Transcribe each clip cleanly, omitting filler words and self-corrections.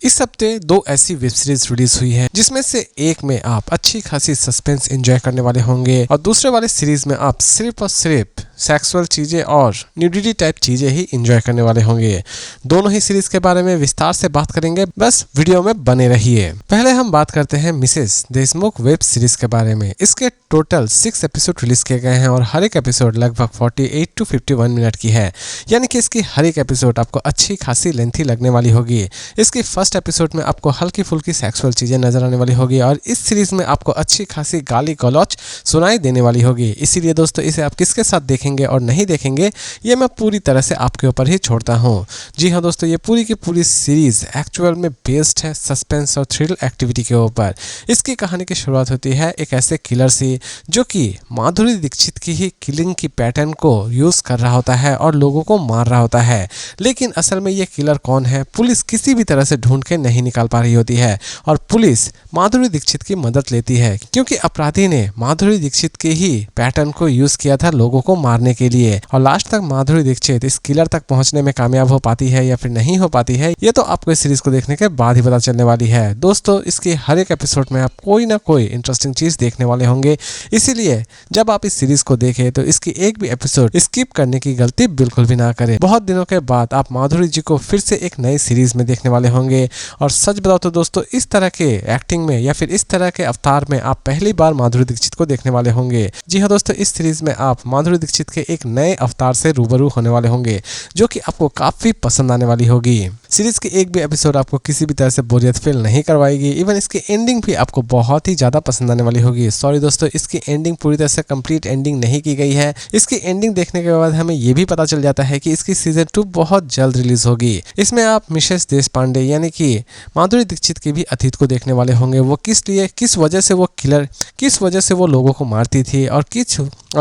इस हफ्ते 2 ऐसी वेब सीरीज रिलीज हुई है जिसमें से एक में आप अच्छी खासी सस्पेंस एंजॉय करने वाले होंगे और दूसरे वाले सीरीज में आप सिर्फ और सिर्फ सेक्सुअल चीजें और न्यूडिटी टाइप चीजें ही एंजॉय करने वाले होंगे। दोनों ही सीरीज के बारे में विस्तार से बात करेंगे, बस वीडियो में बने रहिए। पहले हम बात करते हैं मिसेस देशमुख वेब सीरीज के बारे में। इसके टोटल 6 एपिसोड रिलीज किए गए हैं और हर एक एपिसोड लगभग 48 to 51 मिनट की है, यानी कि इसकी हर एक एपिसोड आपको अच्छी खासी लेंथी लगने वाली होगी। इसकी फर्स्ट एपिसोड में आपको हल्की फुल्की सेक्सुअल चीजें नजर आने वाली होगी और इस सीरीज में आपको अच्छी खासी गाली गलौच सुनाई देने वाली होगी। इसीलिए दोस्तों इसे आप किसके साथ देखेंगे और नहीं देखेंगे ये मैं पूरी तरह से आपके ऊपर ही छोड़ता हूँ। जी हाँ दोस्तों, ये पूरी की पूरी सीरीज एक्चुअल में बेस्ड है सस्पेंस और थ्रिल एक्टिविटी के ऊपर। इसकी कहानी की शुरुआत होती है एक ऐसे किलर से जो कि माधुरी दीक्षित की ही किलिंग की पैटर्न को यूज कर रहा होता है और लोगों को मार रहा होता है। लेकिन असल में ये किलर कौन है पुलिस किसी भी तरह से ढूंढ के नहीं निकाल पा रही होती है और पुलिस माधुरी दीक्षित की मदद लेती है क्योंकि अपराधी ने माधुरी दीक्षित के ही पैटर्न को यूज किया था लोगों को मारने के लिए। और लास्ट तक माधुरी दीक्षित इस किलर तक पहुंचने में कामयाब हो पाती है या फिर नहीं हो पाती है, ये तो आपको इस सीरीज को देखने के बाद ही पता चलने वाली है। दोस्तों इसके हर एक एपिसोड में आप कोई ना कोई इंटरेस्टिंग चीज देखने वाले होंगे, इसीलिए जब आप इस सीरीज को देखें तो इसकी एक भी एपिसोड स्किप करने की गलती बिल्कुल भी ना करें। बहुत दिनों के बाद आप माधुरी जी को फिर से एक नई सीरीज में देखने वाले होंगे और सच बताओ तो दोस्तों इस तरह के एक्टिंग में या फिर इस तरह के अवतार में आप पहली बार माधुरी दीक्षित को देखने वाले होंगे। जी हाँ दोस्तों, इस सीरीज में आप माधुरी दीक्षित के एक नए अवतार से रूबरू होने वाले होंगे जो कि आपको काफी पसंद आने वाली होगी। सीरीज की एक भी एपिसोड आपको किसी भी तरह से बोरियत फील नहीं करवाएगी। इवन इसकी एंडिंग भी आपको बहुत ही ज्यादा पसंद आने वाली होगी। सॉरी दोस्तों, इसकी एंडिंग पूरी तरह से कंप्लीट एंडिंग नहीं की गई है। इसकी एंडिंग देखने के बाद हमें यह भी पता चल जाता है कि इसकी सीजन 2 बहुत जल्द रिलीज होगी। इसमें आप मिसेस देशपांडे यानी कि माधुरी दीक्षित के भी अतीत को देखने वाले होंगे। वो किस वजह से वो किलर, किस वजह से वो लोगों को मारती थी और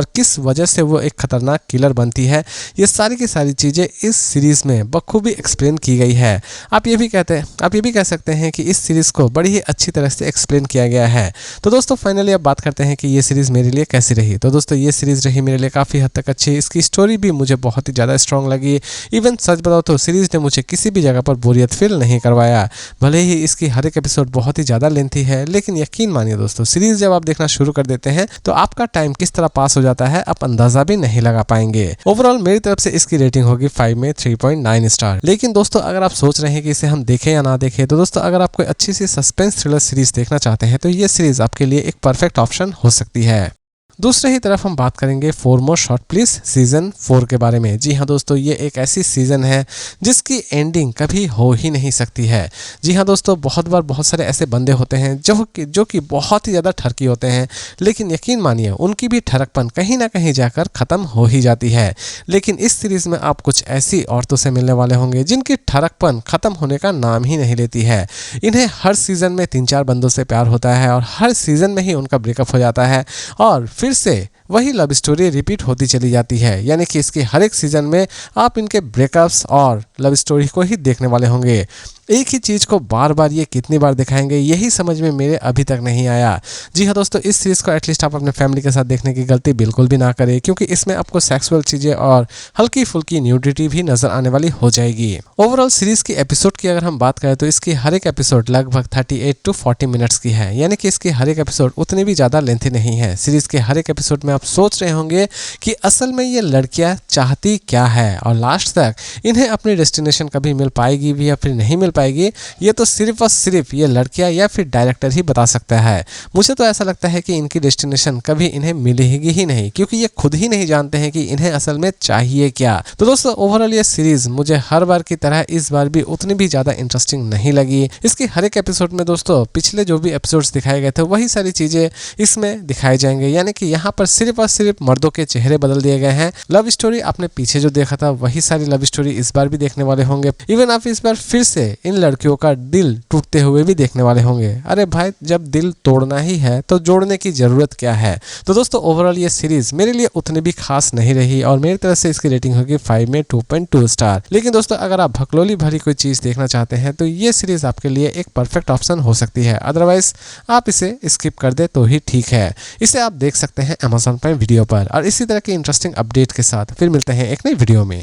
किस वजह से वो एक खतरनाक किलर बनती है, ये सारी की सारी चीजें इस सीरीज में बखूबी एक्सप्लेन की गई है। आप ये भी कह सकते हैं कि इस सीरीज को बड़ी ही अच्छी तरह से एक्सप्लेन किया गया है। तो दोस्तों फाइनली अब बात करते हैं कि ये सीरीज मेरे लिए कैसी रही। तो दोस्तों ये सीरीज रही मेरे लिए काफी हद तक अच्छी। इसकी स्टोरी भी मुझे बहुत ही ज्यादा स्ट्रांग लगी। इवन सच बताओ तो सीरीज ने मुझे किसी भी जगह पर बोरियत फील नहीं करवाया। भले ही इसकी हर एक एपिसोड बहुत ही ज्यादा लेंथी है, लेकिन यकीन मानिए दोस्तों सीरीज जब आप देखना शुरू कर देते हैं तो आपका टाइम किस तरह पास हो जाता है आप अंदाजा भी नहीं लगा पाएंगे। ओवरऑल मेरी तरफ से इसकी रेटिंग होगी 5 में 3.9 स्टार। लेकिन दोस्तों अगर आप सोच रहे हैं कि इसे हम देखें या ना देखें, तो दोस्तों अगर आप कोई अच्छी सी सस्पेंस थ्रिलर सीरीज देखना चाहते हैं तो ये सीरीज आपके लिए एक परफेक्ट ऑप्शन हो सकती है। दूसरे ही तरफ हम बात करेंगे 4 मोर शॉट प्लीज सीजन 4 के बारे में। जी हाँ दोस्तों, ये एक ऐसी सीजन है जिसकी एंडिंग कभी हो ही नहीं सकती है। जी हाँ दोस्तों, बहुत बार बहुत सारे ऐसे बंदे होते हैं जो कि बहुत ही ज़्यादा ठरकी होते हैं, लेकिन यकीन मानिए उनकी भी ठरकपन कहीं ना कहीं जाकर ख़त्म हो ही जाती है। लेकिन इस सीरीज़ में आप कुछ ऐसी औरतों से मिलने वाले होंगे जिनकी ठरकपन ख़त्म होने का नाम ही नहीं लेती है। इन्हें हर सीज़न में 3-4 बंदों से प्यार होता है और हर सीज़न में ही उनका ब्रेकअप हो जाता है और फिर से वही लव स्टोरी रिपीट होती चली जाती है। यानी कि इसके हर एक सीजन में आप इनके ब्रेकअप्स और लव स्टोरी को ही देखने वाले होंगे। एक ही चीज़ को बार बार ये कितनी बार दिखाएंगे यही समझ में मेरे अभी तक नहीं आया। जी हाँ दोस्तों, इस सीरीज़ को एटलीस्ट आप अपने फैमिली के साथ देखने की गलती बिल्कुल भी ना करें क्योंकि इसमें आपको सेक्सुअल चीज़ें और हल्की फुल्की न्यूडिटी भी नजर आने वाली हो जाएगी। ओवरऑल सीरीज की एपिसोड की अगर हम बात करें तो इसकी हर एक एपिसोड लगभग 38 to 40 मिनट्स की है, यानी कि इसकी हर एक एपिसोड उतनी भी ज़्यादा लेंथी नहीं है। सीरीज के हर एक एपिसोड में आप सोच रहे होंगे कि असल में ये लड़कियां चाहती क्या है और लास्ट तक इन्हें अपनी डेस्टिनेशन कभी मिल पाएगी भी या फिर नहीं मिल पाएगी, ये तो सिर्फ और सिर्फ ये लड़कियां या फिर डायरेक्टर ही बता सकता है। मुझे तो ऐसा लगता है कि इनकी डेस्टिनेशन कभी इन्हें मिलेगी ही नहीं क्योंकि ये खुद ही नहीं जानते हैं कि इन्हें असल में चाहिए क्या। तो दोस्तों ओवरऑल ये सीरीज मुझे हर बार की तरह इस बार भी उतनी भी ज्यादा इंटरेस्टिंग नहीं लगी। इसकी हर एक एपिसोड में दोस्तों पिछले जो भी एपिसोड्स दिखाए गए थे वही सारी चीजें इसमें दिखाई जाएंगे, यानी कि यहाँ पर सिर्फ और सिर्फ मर्दों के चेहरे बदल दिए गए हैं। लव स्टोरी आपने पीछे जो देखा था वही सारी लव स्टोरी इस बार भी देखने वाले होंगे। इवन आप इस बार फिर से इन लड़कियों का दिल टूटते हुए भी देखने वाले होंगे। अरे भाई, जब दिल तोड़ना ही है तो जोड़ने की जरूरत क्या है। तो दोस्तों ओवरऑल ये सीरीज मेरे लिए उतनी भी खास नहीं रही और मेरी तरफ से इसकी रेटिंग होगी 5 में 2.2 स्टार। लेकिन दोस्तों अगर आप भकलोली भरी कोई चीज देखना चाहते हैं तो ये सीरीज आपके लिए एक परफेक्ट ऑप्शन हो सकती है, अदरवाइज आप इसे स्किप कर दे तो ही ठीक है। इसे आप देख सकते हैं Amazon प्राइम वीडियो पर। और इसी तरह के इंटरेस्टिंग अपडेट के साथ फिर मिलते हैं एक नई वीडियो में।